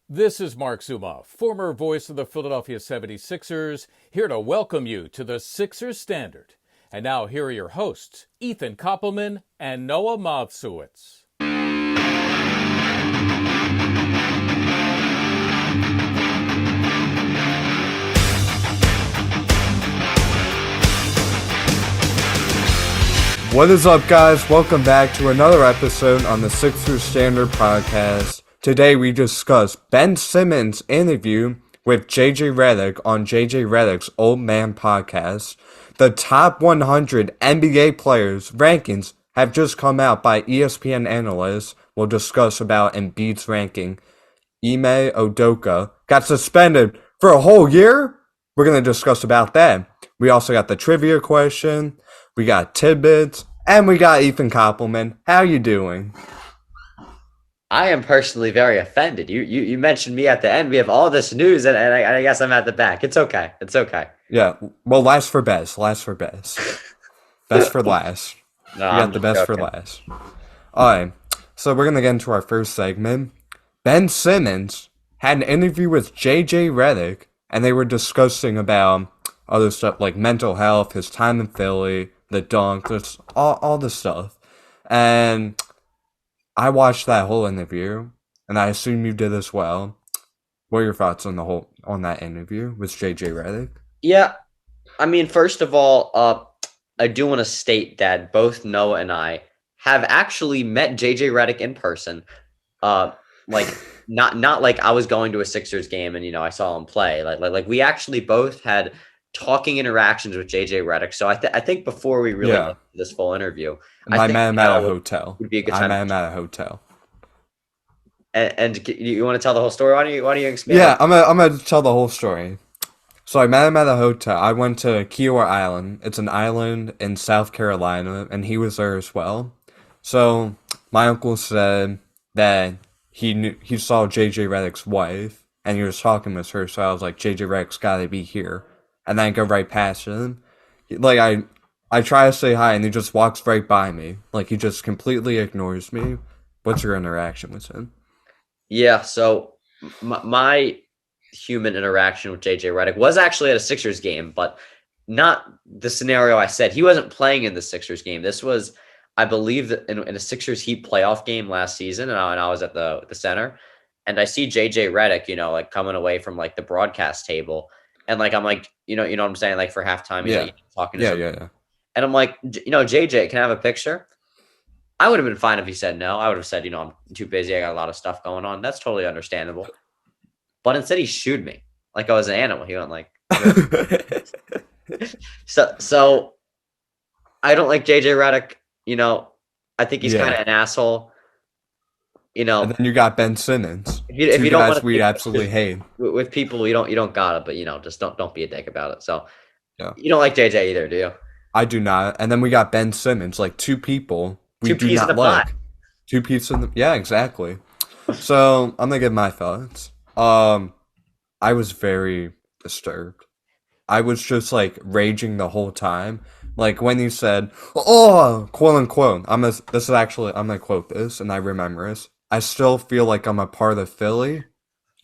This is Mark Zuma, former voice of the Philadelphia 76ers, here to welcome you to the Sixers Standard. And now here are your hosts, Ethan Koppelman and Noah Movsowitz. What is up, guys? Welcome back to another episode on the Sixers Standard Podcast. Today we discuss Ben Simmons' interview with JJ Reddick on JJ Reddick's Old Man Podcast. The top 100 NBA players rankings have just come out by ESPN analysts. We'll discuss about Embiid's ranking. Ime Udoka got suspended for a whole year? We're going to discuss about that. We also got the trivia question. We got tidbits, and we got Ethan Koppelman. How you doing? I am personally very offended. You mentioned me at the end. We have all this news, and I guess I'm at the back. It's okay. It's okay. Yeah, well, last for best. Last for best. Best for last. No, we got the best for last. All right, so we're going to get into our first segment. Ben Simmons had an interview with JJ Reddick, and they were discussing about other stuff like mental health, his time in Philly, the dunk, just all the stuff. And I watched that whole interview, and I assume you did as well. What are your thoughts on that interview with JJ Reddick? Yeah, I mean, first of all, I do want to state that both Noah and I have actually met JJ Reddick in person. Like not like I was going to a Sixers game and I saw him play. Like we actually both had talking interactions with JJ Reddick. So I think before we really get to this full interview, I met him at a hotel. Would be a good time. I met him at a hotel. And you want to tell the whole story? Why don't you expand? Yeah, I'm gonna tell the whole story. So I met him at a hotel. I went to Kiowa Island. It's an island in South Carolina, and he was there as well. So my uncle said that he saw JJ Reddick's wife, and he was talking with her. So I was like, JJ Reddick's gotta be here. And then I go right past him. Like, I try to say hi, and he just walks right by me. Like, he just completely ignores me. What's your interaction with him? Yeah, so my human interaction with JJ Reddick was actually at a Sixers game, but not the scenario I said. He wasn't playing in the Sixers game. This was, I believe, in a Sixers Heat playoff game last season, and I was at the center. And I see JJ Reddick, like coming away from like the broadcast table. And like I'm like, you know what I'm saying? Like for halftime, he's like, talking to yeah. And I'm like, JJ, can I have a picture? I would have been fine if he said no. I would have said, I'm too busy. I got a lot of stuff going on. That's totally understandable. But instead, he shooed me like I was an animal. He went like, so I don't like JJ Reddick. I think he's kind of an asshole. And then you got Ben Simmons. If you don't want to, we absolutely hate with people. You don't got it, but just don't be a dick about it. So yeah, you don't like JJ either, do you? I do not. And then we got Ben Simmons, like two people we do not like. Two pieces in the yeah, exactly. So I'm gonna give my thoughts. I was very disturbed. I was just like raging the whole time. Like when he said, "Oh, quote unquote," I'm gonna quote this, and I remember this. I still feel like I'm a part of Philly.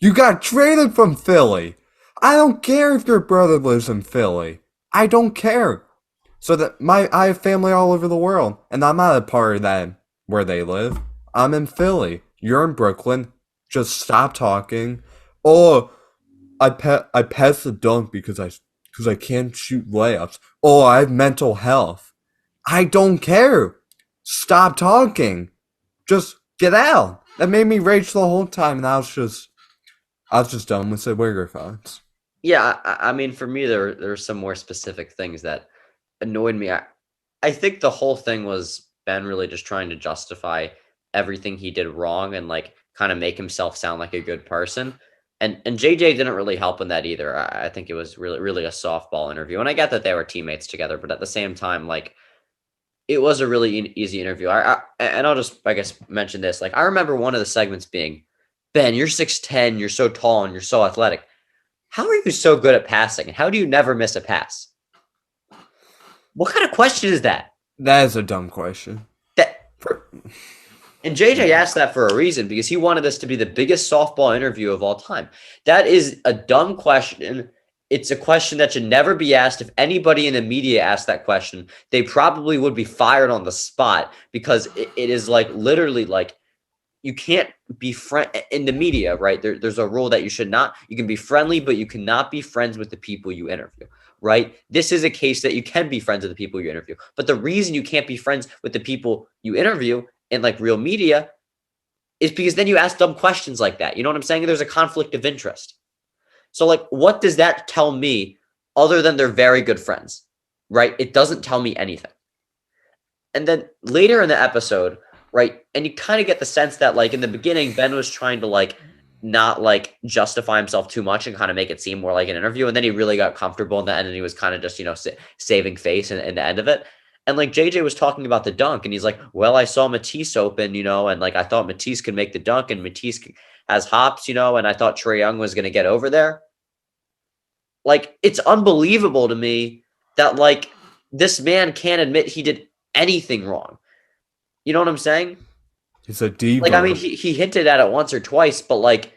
You got traded from Philly. I don't care if your brother lives in Philly. I don't care. So that I have family all over the world, and I'm not a part of that where they live. I'm in Philly. You're in Brooklyn. Just stop talking. Oh, I passed the dunk because I can't shoot layups. Oh, I have mental health. I don't care. Stop talking. Just get out. That made me rage the whole time, and I was just done with it. What are your thoughts? Yeah, I mean, for me, there are some more specific things that annoyed me. I think the whole thing was Ben really just trying to justify everything he did wrong and like kind of make himself sound like a good person. And JJ didn't really help in that either. I think it was really a softball interview. And I get that they were teammates together, but at the same time, like, it was a really easy interview. And I'll just, I guess, mention this. Like, I remember one of the segments being, Ben, you're 6'10", you're so tall, and you're so athletic. How are you so good at passing? And how do you never miss a pass? What kind of question is that? That is a dumb question. And JJ asked that for a reason, because he wanted this to be the biggest softball interview of all time. That is a dumb question. It's a question that should never be asked. If anybody in the media asked that question, they probably would be fired on the spot, because it is like literally like you can't be friend in the media, right? There's a rule that you can be friendly, but you cannot be friends with the people you interview, right? This is a case that you can be friends with the people you interview. But the reason you can't be friends with the people you interview in like real media is because then you ask dumb questions like that. You know what I'm saying? There's a conflict of interest. So like, what does that tell me other than they're very good friends, right? It doesn't tell me anything. And then later in the episode, right, and you kind of get the sense that like in the beginning, Ben was trying to like not like justify himself too much and kind of make it seem more like an interview. And then he really got comfortable in the end, and he was kind of just, saving face in the end of it. And like JJ was talking about the dunk, and he's like, well, I saw Matisse open, and like I thought Matisse could make the dunk, and Matisse has hops, and I thought Trae Young was going to get over there. Like, it's unbelievable to me that like this man can't admit he did anything wrong. You know what I'm saying? He's a diva. Like, I mean, he hinted at it once or twice, but like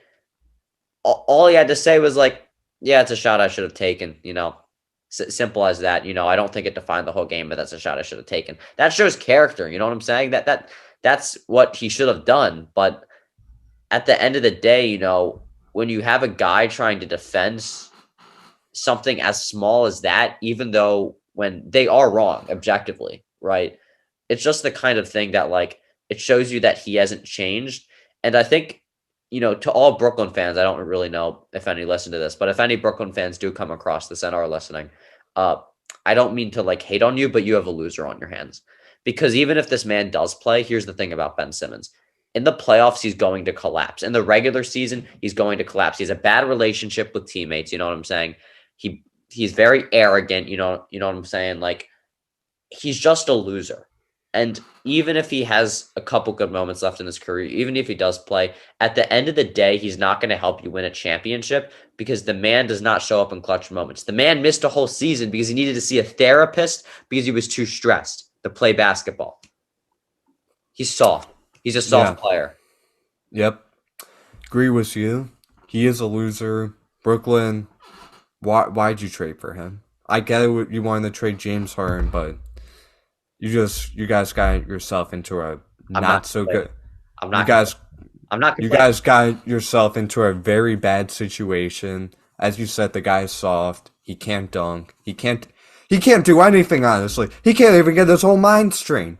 all he had to say was like, yeah, it's a shot I should have taken, simple as that. I don't think it defined the whole game, but that's a shot I should have taken. That shows character. You know what I'm saying? That's what he should have done. But at the end of the day, when you have a guy trying to defend something as small as that, even though when they are wrong objectively, right? It's just the kind of thing that like, it shows you that he hasn't changed. And I think, to all Brooklyn fans, I don't really know if any listen to this, but if any Brooklyn fans do come across this and are listening, I don't mean to like hate on you, but you have a loser on your hands. Because even if this man does play, here's the thing about Ben Simmons. In the playoffs, he's going to collapse. In the regular season, he's going to collapse. He has a bad relationship with teammates. You know what I'm saying? He's very arrogant. You know what I'm saying? Like, he's just a loser. And even if he has a couple good moments left in his career, even if he does play, at the end of the day, he's not going to help you win a championship, because the man does not show up in clutch moments. The man missed a whole season because he needed to see a therapist because he was too stressed to play basketball. He's soft. He's a soft player. Yep. Agree with you. He is a loser. Brooklyn, why'd you trade for him? I get it, you wanted to trade James Harden, but you guys got yourself into a you guys got yourself into a very bad situation. As you said, the guy's soft. He can't dunk. He can't do anything, honestly. He can't even get his whole mind straight.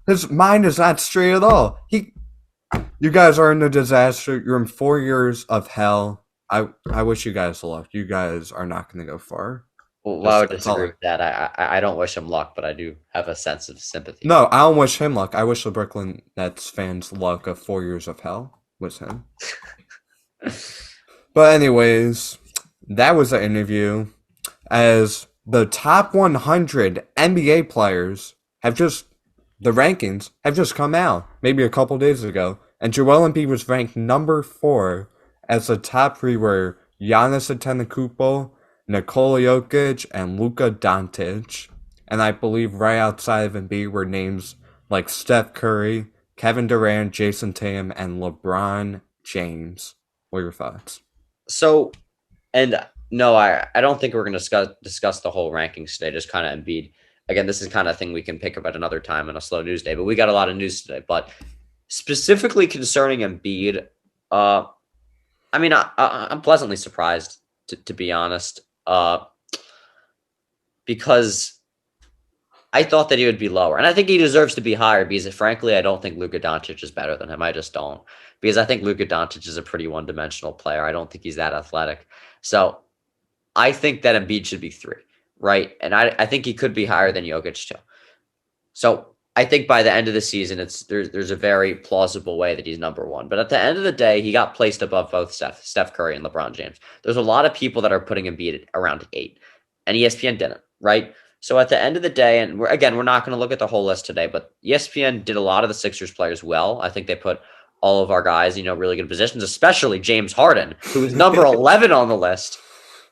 His mind is not straight at all. You guys are in a disaster. You're in 4 years of hell. I wish you guys luck. You guys are not going to go far. Well, I would disagree with that. I don't wish him luck, but I do have a sense of sympathy. No, I don't wish him luck. I wish the Brooklyn Nets fans luck of 4 years of hell with him. But anyways, that was the interview. As the top 100 NBA players the rankings have just come out maybe a couple days ago. And Joel Embiid was ranked number 4, as the top 3 were Giannis Antetokounmpo, Nikola Jokic, and Luka Doncic. And I believe right outside of Embiid were names like Steph Curry, Kevin Durant, Jason Tatum, and LeBron James. What are your thoughts? So, and no, I don't think we're going to discuss the whole rankings today, just kind of Embiid. Again, this is kind of thing we can pick up at another time on a slow news day, but we got a lot of news today. But specifically concerning Embiid, I'm pleasantly surprised, to be honest. Because I thought that he would be lower. And I think he deserves to be higher because, frankly, I don't think Luka Doncic is better than him. I just don't. Because I think Luka Doncic is a pretty one-dimensional player. I don't think he's that athletic. So I think that Embiid should be 3, right? And I think he could be higher than Jokic too. So I think by the end of the season, there's a very plausible way that he's number 1. But at the end of the day, he got placed above both Steph Curry and LeBron James. There's a lot of people that are putting Embiid around 8. And ESPN didn't, right? So at the end of the day, and we're not going to look at the whole list today, but ESPN did a lot of the Sixers players well. I think they put all of our guys, really good positions, especially James Harden, who is number 11 on the list.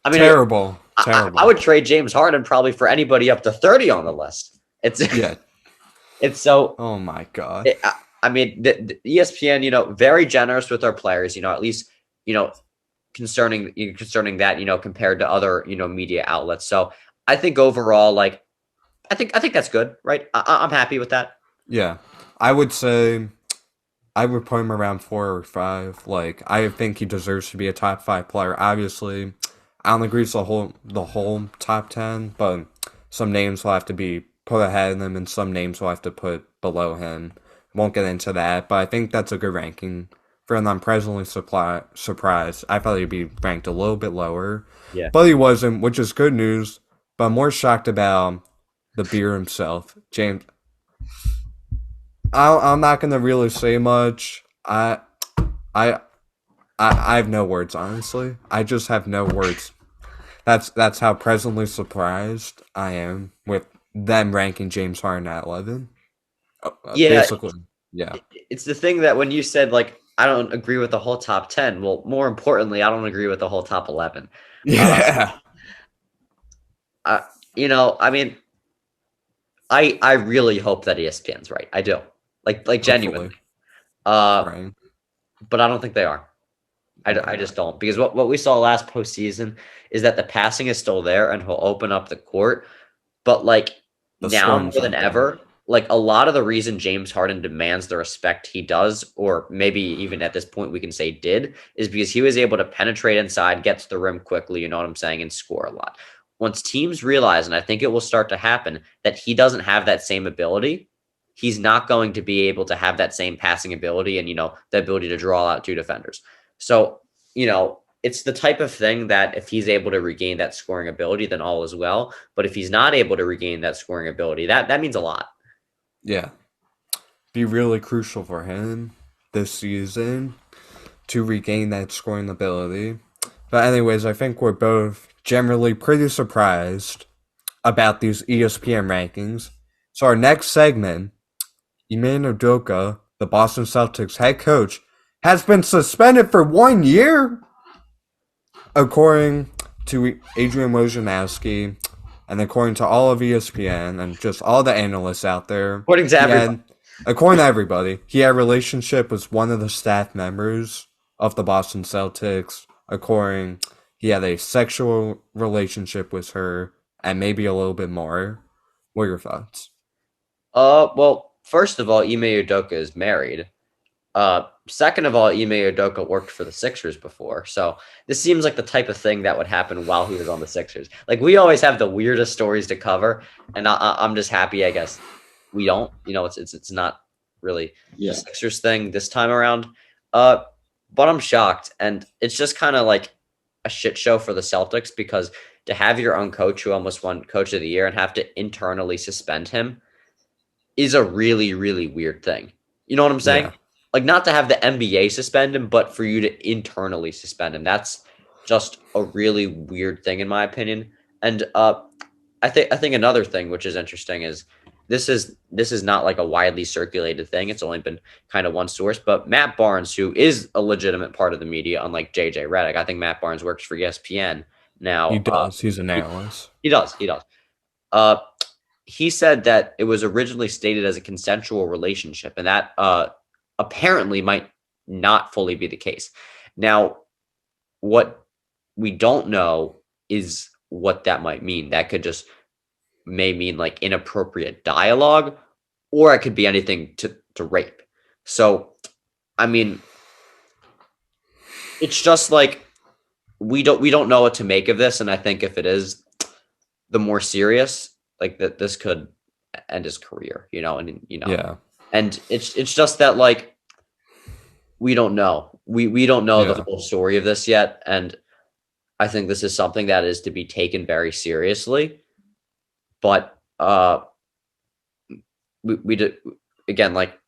I mean, terrible. I would trade James Harden probably for anybody up to 30 on the list. It's so. Oh my God. I mean, the ESPN, very generous with our players, at least, concerning that, compared to other, media outlets. So I think overall, like, I think that's good, right? I'm happy with that. Yeah, I would say I would put him around 4 or 5. Like, I think he deserves to be a top 5 player. Obviously, I don't agree with the whole top 10, but some names will have to be put ahead of him, and some names will have to put below him. Won't get into that, but I think that's a good ranking. For him, I'm presently surprised. I thought he'd be ranked a little bit lower, Yeah. but he wasn't, which is good news. But I'm more shocked about the beer himself, James. I'm not gonna really say much. I I have no words, honestly. I just have no words. That's how presently surprised I am with them ranking James Harden at 11. Yeah, Basically, yeah. it's the thing that when you said, like, I don't agree with the whole top 10, well, more importantly, I don't agree with the whole top 11. Yeah. I mean, I really hope that ESPN's right. I do. Like genuinely. Right. But I don't think they are. I just don't, because what we saw last postseason is that the passing is still there and he'll open up the court, but like The now more scoring's than not there. ever, like a lot of the reason James Harden demands the respect he does, or maybe even at this point we can say did, is because he was able to penetrate inside, get to the rim quickly, you know what I'm saying, and score a lot. Once teams realize, and I think it will start to happen, that he doesn't have that same ability, he's not going to be able to have that same passing ability and, the ability to draw out two defenders. So, it's the type of thing that if he's able to regain that scoring ability, then all is well. But if he's not able to regain that scoring ability, that means a lot. Yeah. Be really crucial for him this season to regain that scoring ability. But anyways, I think we're both generally pretty surprised about these ESPN rankings. So our next segment, Ime Udoka, the Boston Celtics head coach, has been suspended for 1 year, according to Adrian Wojnarowski, and according to all of ESPN and just all the analysts out there. According to everybody, he had a relationship with one of the staff members of the Boston Celtics. He had a sexual relationship with her, and maybe a little bit more. What are your thoughts? Well, first of all, Ime Udoka is married. Second of all, Ime Udoka worked for the Sixers before, so this seems like the type of thing that would happen while he was on the Sixers. Like, we always have the weirdest stories to cover, and I'm just happy, I guess, we don't. It's not really the Sixers thing this time around. But I'm shocked, and it's just kind of like a shit show for the Celtics, because to have your own coach who almost won Coach of the Year and have to internally suspend him is a really, really weird thing. You know what I'm saying? Yeah. Like, not to have the NBA suspend him, but for you to internally suspend him. That's just a really weird thing, in my opinion. And I think another thing which is interesting is this is not like a widely circulated thing. It's only been kind of one source, but Matt Barnes, who is a legitimate part of the media, unlike JJ Reddick, I think Matt Barnes works for ESPN now. He does. He's an analyst. He does. He said that it was originally stated as a consensual relationship, and that apparently might not fully be the case. Now, what we don't know is what that might mean. That could just may mean like inappropriate dialogue, or it could be anything to rape. So, I mean, it's just like we don't know what to make of this, and I think if it is the more serious, like that, this could end his career, Yeah. And it's just that, like, we don't know. We don't know the whole story of this yet, and I think this is something that is to be taken very seriously. But we did, again, like,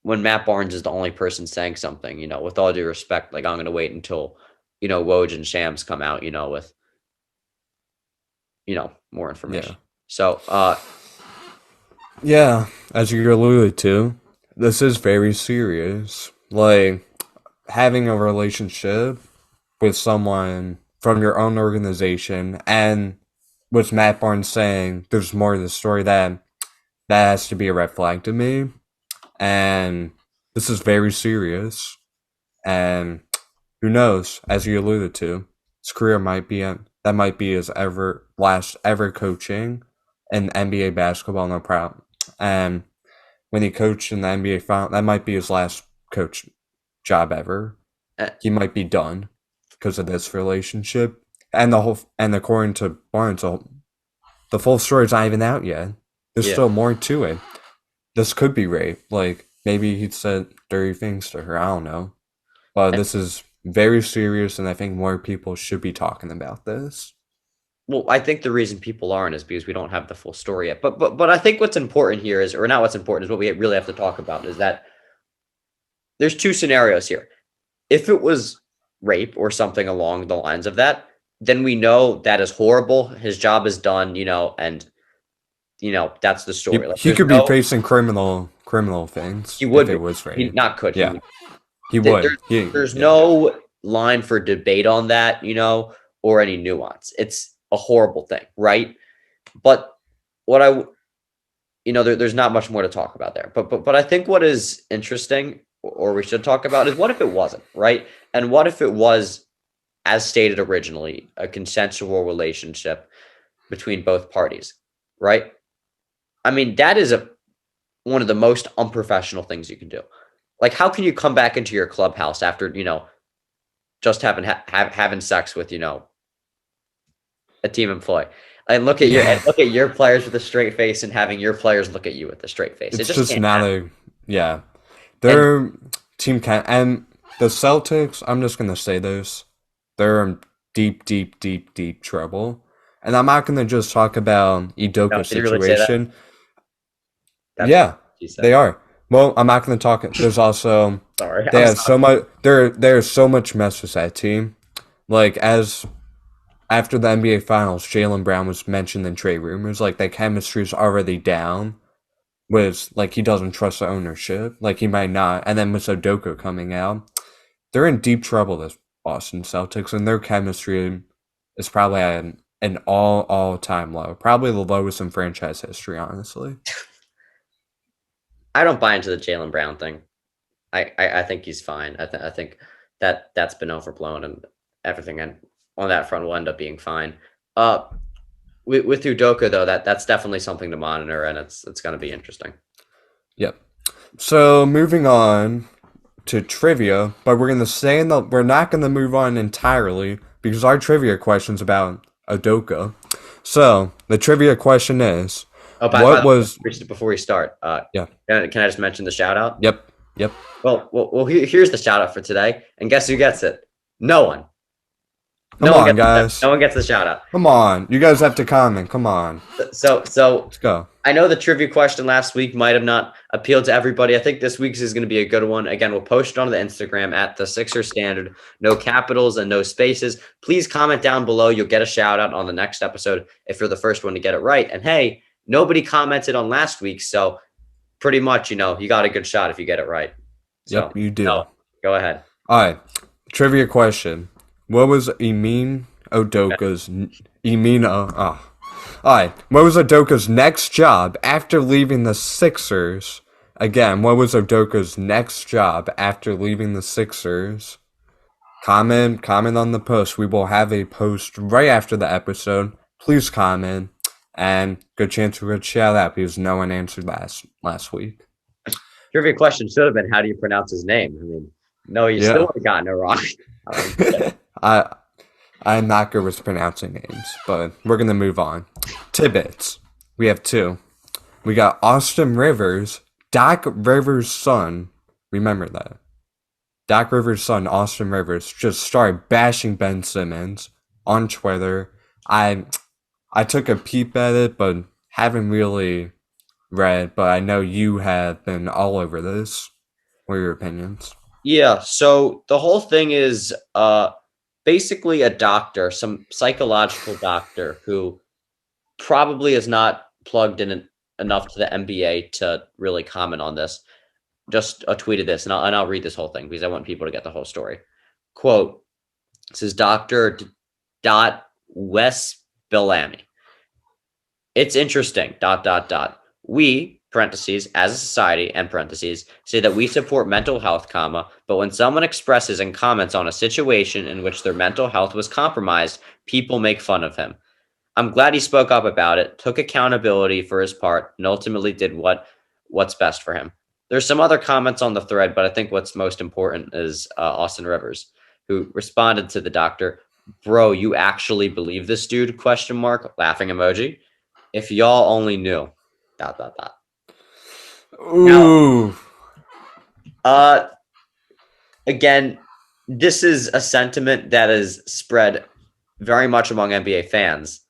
when Matt Barnes is the only person saying something, with all due respect, like, I'm going to wait until, Woj and Shams come out, with, more information. Yeah. So, yeah, as you alluded to, this is very serious. Like, having a relationship with someone from your own organization, and with Matt Barnes saying there's more to the story, that has to be a red flag to me. and this is very serious. And who knows? As you alluded to, his career might be his last ever coaching in NBA basketball. No problem. And when he coached in the NBA final, that might be his last coach job ever. He might be done because of this relationship. And according to Barnes, the full story's not even out yet. There's still more to it. This could be rape. Like, maybe he said dirty things to her. I don't know. But this is very serious, and I think more people should be talking about this. Well, I think the reason people aren't is because we don't have the full story yet. But I think what's important here is, or not what's important, is what we really have to talk about is that there's two scenarios here. If it was rape or something along the lines of that, then we know that is horrible. His job is done, and that's the story. He could be facing criminal things. He would. If it was rape. He not could. Yeah. He would. There's no line for debate on that, or any nuance. It's a horrible thing, right? But there's not much more to talk about there. But I think what is interesting, or we should talk about, is what if it wasn't, right? And what if it was, as stated originally, a consensual relationship between both parties, right? I mean, that is one of the most unprofessional things you can do. Like, how can you come back into your clubhouse after, just having sex with, a team employee, and look at your players with a straight face and having your players look at you with a straight face? It's just not Their team can't. And the Celtics, I'm just going to say this, they're in deep, deep, deep, deep trouble. And I'm not going to just talk about Udoka's situation. Really yeah, they are. Well, I'm not going to talk. There's also there's so much mess with that team. Like, after the NBA Finals, Jaylen Brown was mentioned in trade rumors. Like, their chemistry's already down. With, like, he doesn't trust the ownership. Like, he might not. And then with Udoka coming out, they're in deep trouble, this Boston Celtics, and their chemistry is probably at an all-time low. Probably the lowest in franchise history, honestly. I don't buy into the Jaylen Brown thing. I think he's fine. I think that's been overblown, and everything on that front will end up being fine. With Udoka, though, that's definitely something to monitor, and it's going to be interesting. Yep. So moving on to trivia, but we're going to say we're not going to move on entirely because our trivia question's about Udoka. So the trivia question is, before we start? Yeah. Can I just mention the shout out? Yep. Well, here's the shout out for today, and guess who gets it? No one. Come on, guys. No one gets the shout out. Come on. You guys have to comment. Come on. So let's go. I know the trivia question last week might have not appealed to everybody. I think this week's is going to be a good one. Again, we'll post it on the Instagram at the Sixer Standard. No capitals and no spaces. Please comment down below. You'll get a shout out on the next episode if you're the first one to get it right. And hey, nobody commented on last week, so pretty much, you got a good shot if you get it right. So, yep, you do. Go ahead. All right. Trivia question. What was Udoka's what was Udoka's next job after leaving the Sixers? Again, what was Udoka's next job after leaving the Sixers? Comment on the post. We will have a post right after the episode. Please comment, and good chance we would shout out because no one answered last week. Trivia question should have been, how do you pronounce his name? I mean, no, you still would have gotten it wrong. I'm not good with pronouncing names, but we're going to move on. Tidbits. We have two. We got Austin Rivers, Doc Rivers' son. Remember that. Doc Rivers' son, Austin Rivers, just started bashing Ben Simmons on Twitter. I took a peep at it, but haven't really read, but I know you have been all over this. What are your opinions? Yeah, so the whole thing is basically a doctor, some psychological doctor who probably is not plugged in enough to the NBA to really comment on this. Just tweeted this, and I'll read this whole thing because I want people to get the whole story. Quote, this is Dr. Wes Bellamy. It's interesting, ... We, parentheses, as a society, end parentheses, say that we support mental health, comma, but when someone expresses and comments on a situation in which their mental health was compromised, people make fun of him. I'm glad he spoke up about it, took accountability for his part, and ultimately did what's best for him. There's some other comments on the thread, but I think what's most important is Austin Rivers, who responded to the doctor, "Bro, you actually believe this dude?" Question mark, laughing emoji. If y'all only knew. ... Ooh. Now, again, this is a sentiment that is spread very much among NBA fans,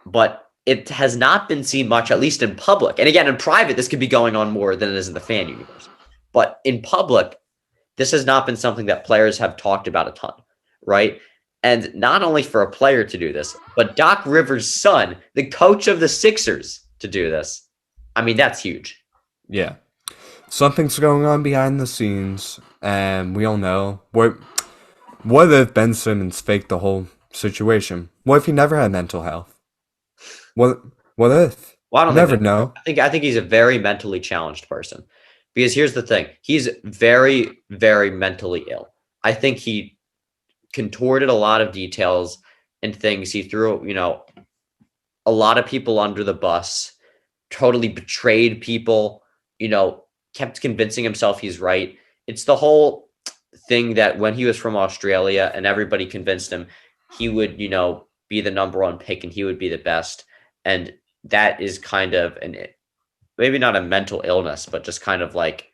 but it has not been seen much, at least in public. And again, in private, this could be going on more than it is in the fan universe. But in public, this has not been something that players have talked about a ton, right? And not only for a player to do this, but Doc Rivers' son, the coach of the Sixers, to do this. I mean, that's huge. Yeah. Something's going on behind the scenes, and we all know. What if Ben Simmons faked the whole situation? What if he never had mental health? What if? Well, I don't never know. I think he's a very mentally challenged person. Because here's the thing. He's very, very mentally ill. I think he contorted a lot of details and things. He threw, a lot of people under the bus, totally betrayed people, kept convincing himself he's right. It's the whole thing that when he was from Australia and everybody convinced him he would, be the number one pick and he would be the best. And that is kind of maybe not a mental illness, but just kind of like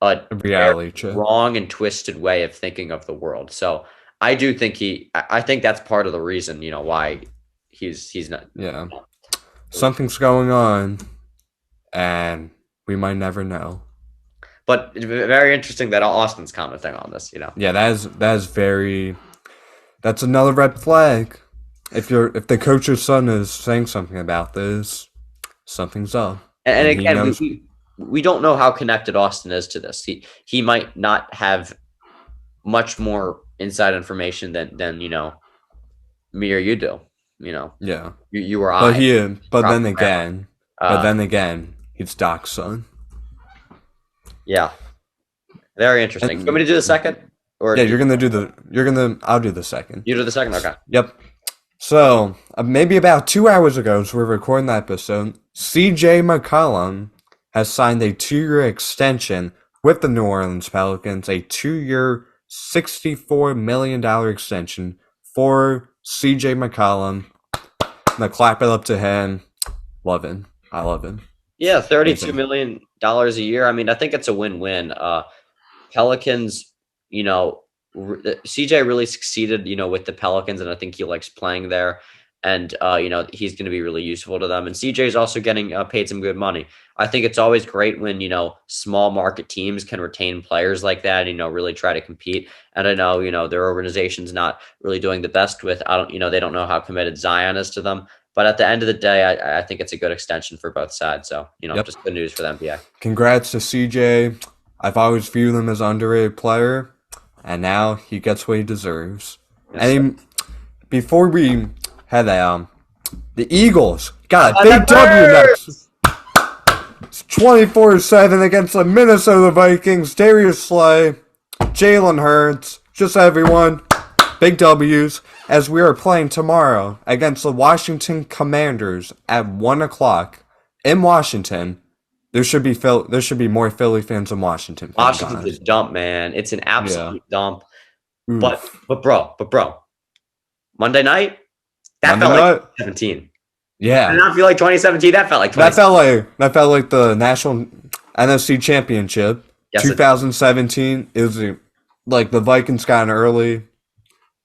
a reality wrong and twisted way of thinking of the world. So I do think I think that's part of the reason, why he's not. Yeah. Something's going on and we might never know. But very interesting that Austin's commenting on this, Yeah, that's another red flag. If the coach's son is saying something about this, something's up. And again, we don't know how connected Austin is to this. He might not have much more inside information than me or you do. Yeah. You or I. But then again, he's Doc's son. Yeah. Very interesting. You want me to do the second? Or I'll do the second. You do the second? Okay. Yep. So, maybe about 2 hours ago, as we're recording that episode, CJ McCollum has signed a 2-year extension with the New Orleans Pelicans, a 2-year, $64 million extension for CJ McCollum. I'm going to clap it up to him. Love him. I love him. Yeah, $32 million a year. I mean, I think it's a win-win. Pelicans, CJ really succeeded, with the Pelicans, and I think he likes playing there. And, he's going to be really useful to them. And CJ is also getting paid some good money. I think it's always great when, small market teams can retain players like that, really try to compete. And I know, their organization's not really doing the best with, they don't know how committed Zion is to them. But at the end of the day, I think it's a good extension for both sides. So, just good news for the NBA. Congrats to CJ. I've always viewed him as an underrated player, and now he gets what he deserves. Yes, before we head out, the Eagles got a big W next. It's 24-7 against the Minnesota Vikings. Darius Slay, Jalen Hurts, just everyone. Big W's, as we are playing tomorrow against the Washington Commanders at 1 o'clock in Washington. There should be more Philly fans in Washington. Washington's a dump, man. It's an absolute dump. Oof. But bro, Monday night, that felt like 2017. Yeah. Did not feel like 2017. That felt like 2017. That felt like the National NFC Championship. Yes, 2017. It was like the Vikings got an early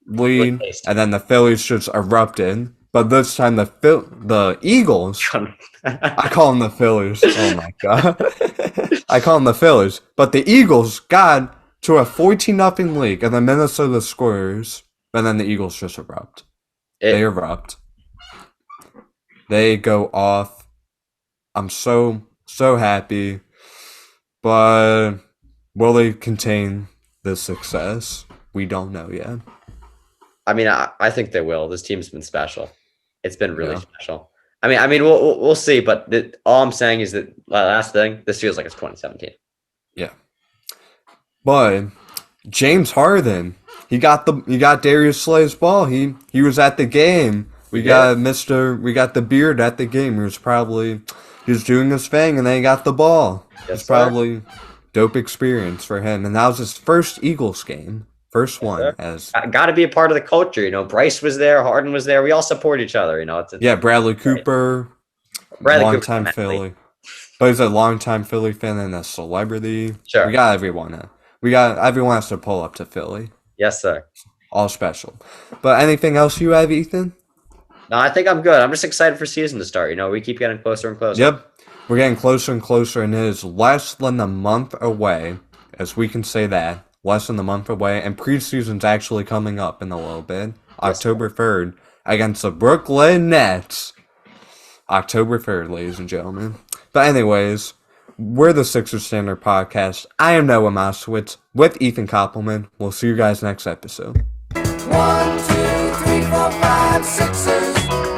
lead, and then the Phillies just erupted. But this time the Eagles, I call them the Phillies. Oh my god, I call them the Phillies. But the Eagles got to a 14-0 lead, and the Minnesota scorers, and then the Eagles just erupt. They erupt. They go off. I'm so happy, but will they contain this success? We don't know yet. I mean, I think they will. This team's been special. It's been really special. we'll see. But all I'm saying is that last thing, this feels like it's 2017. Yeah, but James Harden, he got Darius Slay's ball. He was at the game. We got the beard at the game. He was doing his thing, and then he got the ball. It's probably dope experience for him, and that was his first Eagles game. First one. Got to be a part of the culture, Bryce was there, Harden was there. We all support each other, It's Bradley Cooper, longtime Philly, but he's a longtime Philly fan and a celebrity. Sure, we got everyone. Everyone has to pull up to Philly. Yes, sir. All special. But anything else you have, Ethan? No, I think I'm good. I'm just excited for season to start. We keep getting closer and closer. Yep, we're getting closer and closer, and it is less than a month away, as we can say that. Less than a month away, and preseason's actually coming up in a little bit. October 3rd against the Brooklyn Nets. October 3rd, ladies and gentlemen. But anyways, we're the Sixers Standard Podcast. I am Noah Moskowitz with Ethan Koppelman. We'll see you guys next episode. 1, 2, 3, 4, 5, Sixers.